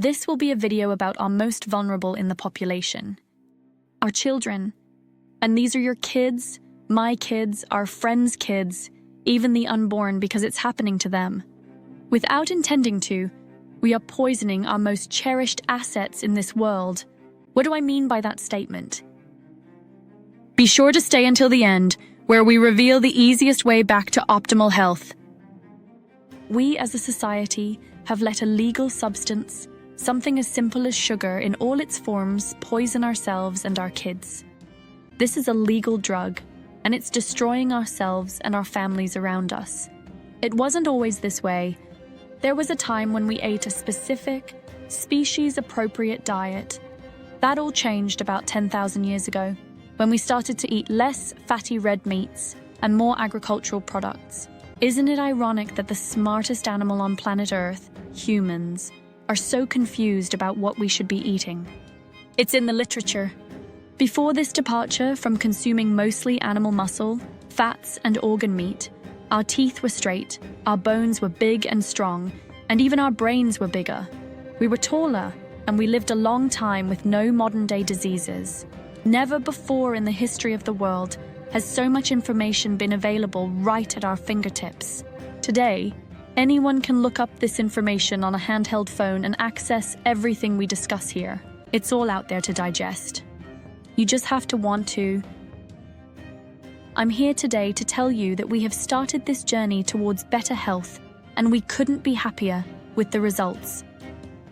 This will be a video about our most vulnerable in the population, our children. And these are your kids, my kids, our friends' kids, even the unborn, because it's happening to them. Without intending to, we are poisoning our most cherished assets in this world. What do I mean by that statement? Be sure to stay until the end, where we reveal the easiest way back to optimal health. We as a society have let a legal substance, something as simple as sugar in all its forms, poison ourselves and our kids. This is a legal drug, and it's destroying ourselves and our families around us. It wasn't always this way. There was a time when we ate a specific, species-appropriate diet. That all changed about 10,000 years ago, when we started to eat less fatty red meats and more agricultural products. Isn't it ironic that the smartest animal on planet Earth, humans, are so confused about what we should be eating? It's in the literature. Before this departure from consuming mostly animal muscle, fats, and organ meat, our teeth were straight, our bones were big and strong, and even our brains were bigger. We were taller, and we lived a long time with no modern-day diseases. Never before in the history of the world has so much information been available right at our fingertips. Today, anyone can look up this information on a handheld phone and access everything we discuss here. It's all out there to digest. You just have to want to. I'm here today to tell you that we have started this journey towards better health, and we couldn't be happier with the results.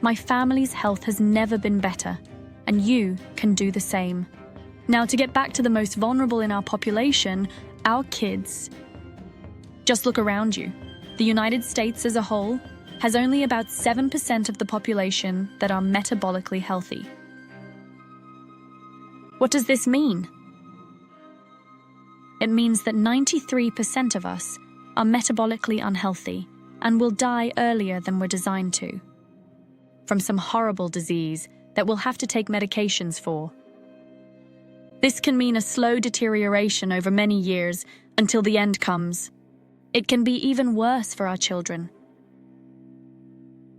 My family's health has never been better, and you can do the same. Now, to get back to the most vulnerable in our population, our kids. Just look around you. The United States as a whole has only about 7% of the population that are metabolically healthy. What does this mean? It means that 93% of us are metabolically unhealthy and will die earlier than we're designed to, from some horrible disease that we'll have to take medications for. This can mean a slow deterioration over many years until the end comes. It can be even worse for our children.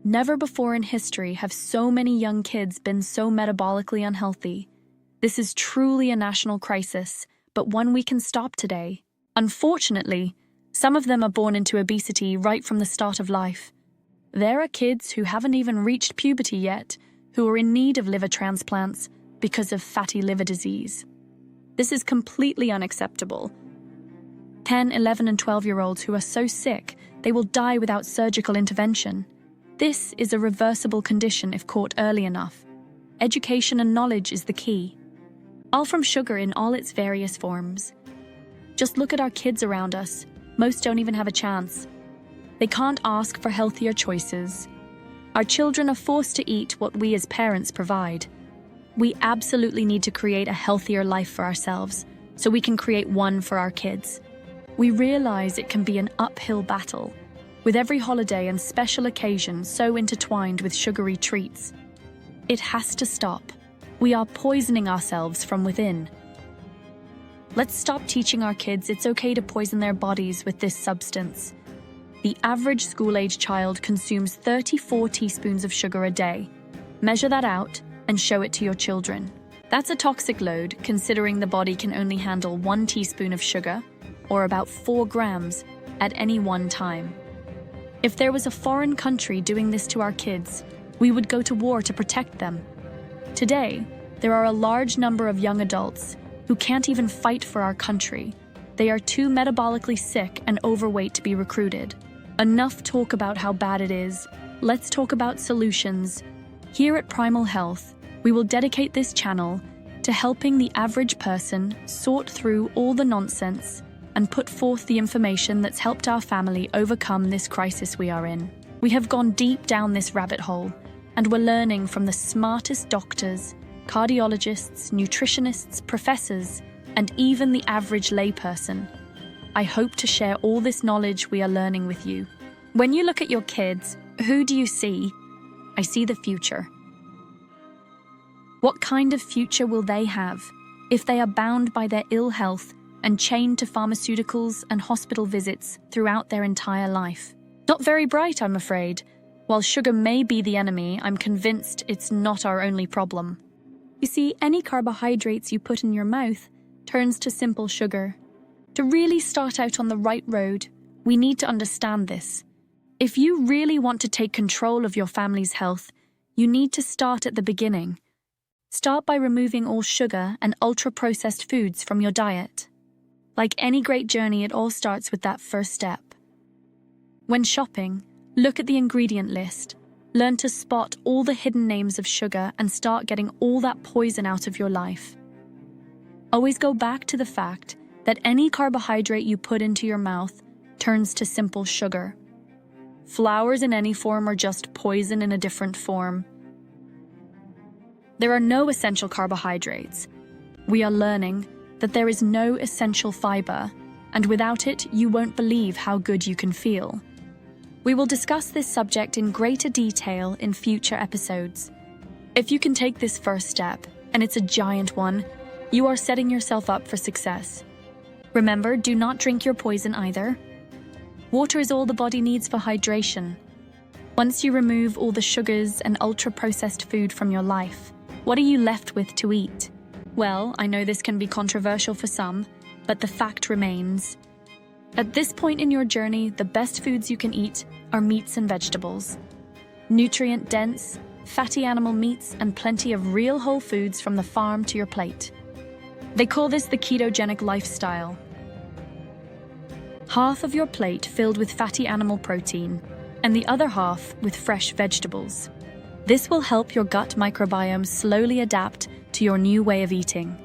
Never before in history have so many young kids been so metabolically unhealthy. This is truly a national crisis, but one we can stop today. Unfortunately, some of them are born into obesity right from the start of life. There are kids who haven't even reached puberty yet, who are in need of liver transplants because of fatty liver disease. This is completely unacceptable. 10, 11, and 12-year-olds who are so sick, they will die without surgical intervention. This is a reversible condition if caught early enough. Education and knowledge is the key. All from sugar in all its various forms. Just look at our kids around us. Most don't even have a chance. They can't ask for healthier choices. Our children are forced to eat what we as parents provide. We absolutely need to create a healthier life for ourselves, so we can create one for our kids. We realize it can be an uphill battle, with every holiday and special occasion so intertwined with sugary treats. It has to stop. We are poisoning ourselves from within. Let's stop teaching our kids it's okay to poison their bodies with this substance. The average school-age child consumes 34 teaspoons of sugar a day. Measure that out and show it to your children. That's a toxic load, considering the body can only handle 1 teaspoon of sugar, or about 4 grams, at any one time. If there was a foreign country doing this to our kids, we would go to war to protect them. Today, there are a large number of young adults who can't even fight for our country. They are too metabolically sick and overweight to be recruited. Enough talk about how bad it is. Let's talk about solutions. Here at Primal Health, we will dedicate this channel to helping the average person sort through all the nonsense and put forth the information that's helped our family overcome this crisis we are in. We have gone deep down this rabbit hole, and we're learning from the smartest doctors, cardiologists, nutritionists, professors, and even the average layperson. I hope to share all this knowledge we are learning with you. When you look at your kids, who do you see? I see the future. What kind of future will they have if they are bound by their ill health and chained to pharmaceuticals and hospital visits throughout their entire life? Not very bright, I'm afraid. While sugar may be the enemy, I'm convinced it's not our only problem. You see, any carbohydrates you put in your mouth turns to simple sugar. To really start out on the right road, we need to understand this. If you really want to take control of your family's health, you need to start at the beginning. Start by removing all sugar and ultra-processed foods from your diet. Like any great journey, it all starts with that first step. When shopping, look at the ingredient list. Learn to spot all the hidden names of sugar and start getting all that poison out of your life. Always go back to the fact that any carbohydrate you put into your mouth turns to simple sugar. Flours in any form are just poison in a different form. There are no essential carbohydrates. We are learning that there is no essential fiber, and without it, you won't believe how good you can feel. We will discuss this subject in greater detail in future episodes. If you can take this first step, and it's a giant one, you are setting yourself up for success. Remember, do not drink your poison either. Water is all the body needs for hydration. Once you remove all the sugars and ultra-processed food from your life, what are you left with to eat? Well, I know this can be controversial for some, but the fact remains. At this point in your journey, the best foods you can eat are meats and vegetables. Nutrient-dense, fatty animal meats and plenty of real whole foods from the farm to your plate. They call this the ketogenic lifestyle. Half of your plate filled with fatty animal protein, and the other half with fresh vegetables. This will help your gut microbiome slowly adapt to your new way of eating.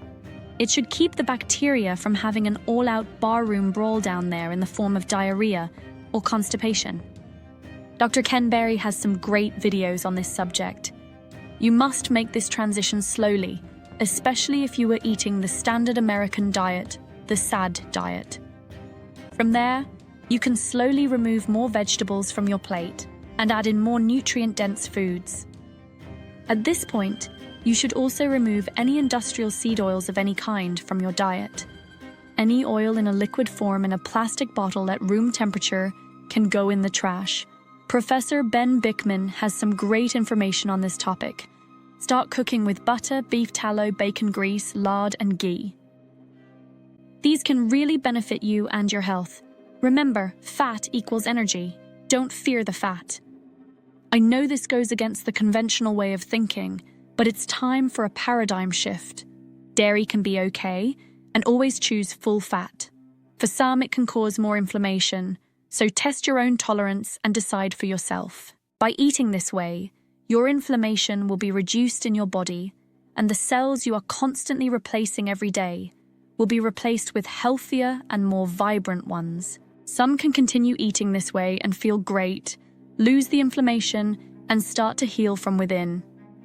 It should keep the bacteria from having an all-out barroom brawl down there in the form of diarrhea or constipation. Dr. Ken Berry has some great videos on this subject. You must make this transition slowly, especially if you were eating the standard American diet, the SAD diet. From there, you can slowly remove more vegetables from your plate and add in more nutrient-dense foods. At this point, you should also remove any industrial seed oils of any kind from your diet. Any oil in a liquid form in a plastic bottle at room temperature can go in the trash. Professor Ben Bickman has some great information on this topic. Start cooking with butter, beef tallow, bacon grease, lard, and ghee. These can really benefit you and your health. Remember, fat equals energy. Don't fear the fat. I know this goes against the conventional way of thinking, but it's time for a paradigm shift. Dairy can be okay, and always choose full fat. For some, it can cause more inflammation, so test your own tolerance and decide for yourself. By eating this way, your inflammation will be reduced in your body, and the cells you are constantly replacing every day will be replaced with healthier and more vibrant ones. Some can continue eating this way and feel great, lose the inflammation, and start to heal from within.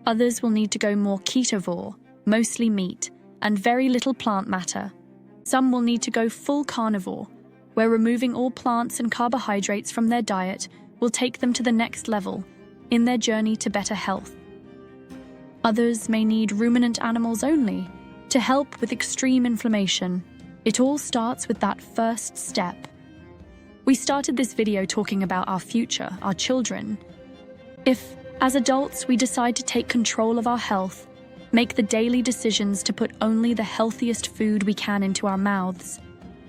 Others will need to go more ketovore, mostly meat, and very little plant matter. Some will need to go full carnivore, where removing all plants and carbohydrates from their diet will take them to the next level in their journey to better health. Others may need ruminant animals only to help with extreme inflammation. It all starts with that first step. We started this video talking about our future, our children. If, as adults, we decide to take control of our health, make the daily decisions to put only the healthiest food we can into our mouths,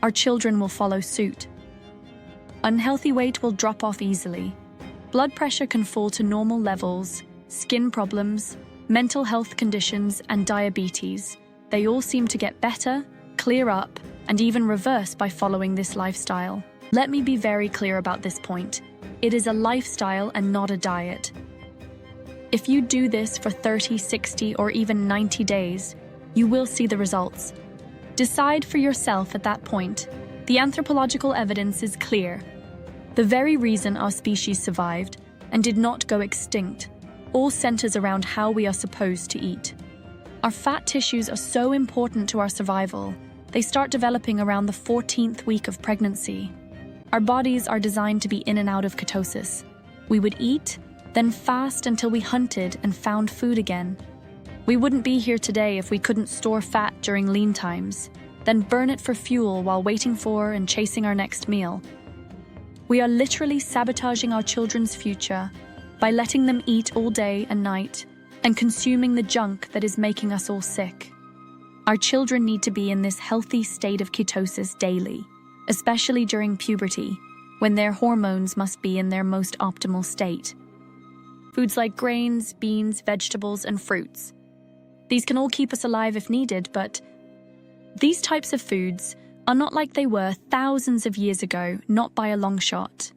our children will follow suit. Unhealthy weight will drop off easily. Blood pressure can fall to normal levels, skin problems, mental health conditions, and diabetes. They all seem to get better, clear up, and even reverse by following this lifestyle. Let me be very clear about this point. It is a lifestyle and not a diet. If you do this for 30, 60, or even 90 days, you will see the results. Decide for yourself at that point. The anthropological evidence is clear. The very reason our species survived and did not go extinct all centers around how we are supposed to eat. Our fat tissues are so important to our survival. They start developing around the 14th week of pregnancy. Our bodies are designed to be in and out of ketosis. We would eat, then fast until we hunted and found food again. We wouldn't be here today if we couldn't store fat during lean times, then burn it for fuel while waiting for and chasing our next meal. We are literally sabotaging our children's future by letting them eat all day and night and consuming the junk that is making us all sick. Our children need to be in this healthy state of ketosis daily, especially during puberty, when their hormones must be in their most optimal state. Foods like grains, beans, vegetables, and fruits. These can all keep us alive if needed, but these types of foods are not like they were thousands of years ago, not by a long shot.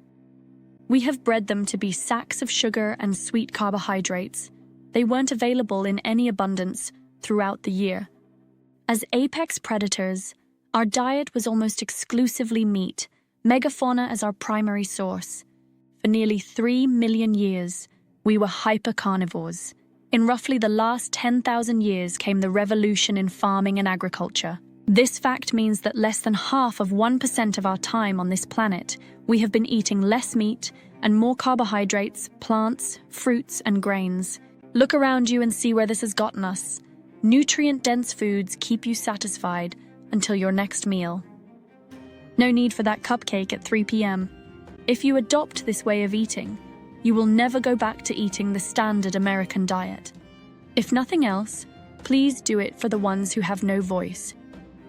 We have bred them to be sacks of sugar and sweet carbohydrates. They weren't available in any abundance throughout the year. As apex predators, our diet was almost exclusively meat, megafauna as our primary source. For nearly 3 million years, we were hypercarnivores. In roughly the last 10,000 years came the revolution in farming and agriculture. This fact means that less than half of 1% of our time on this planet, we have been eating less meat and more carbohydrates, plants, fruits, and grains. Look around you and see where this has gotten us. Nutrient-dense foods keep you satisfied until your next meal. No need for that cupcake at 3 p.m. If you adopt this way of eating, you will never go back to eating the standard American diet. If nothing else, please do it for the ones who have no voice.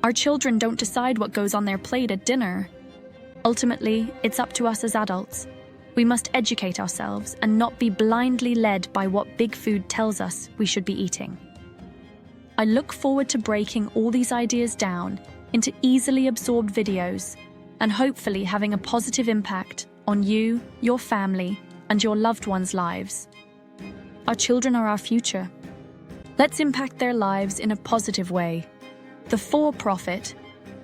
Our children don't decide what goes on their plate at dinner. Ultimately, it's up to us as adults. We must educate ourselves and not be blindly led by what big food tells us we should be eating. I look forward to breaking all these ideas down into easily absorbed videos and hopefully having a positive impact on you, your family, and your loved ones' lives. Our children are our future. Let's impact their lives in a positive way. The for-profit,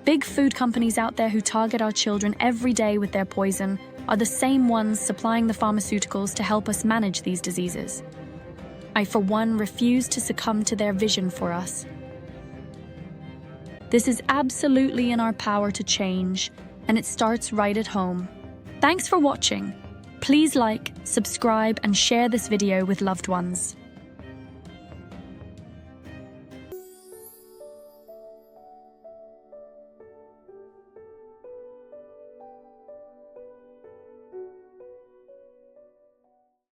big food companies out there who target our children every day with their poison are the same ones supplying the pharmaceuticals to help us manage these diseases. I, for one, refuse to succumb to their vision for us. This is absolutely in our power to change, and it starts right at home. Thanks for watching. Please like, subscribe, and share this video with loved ones.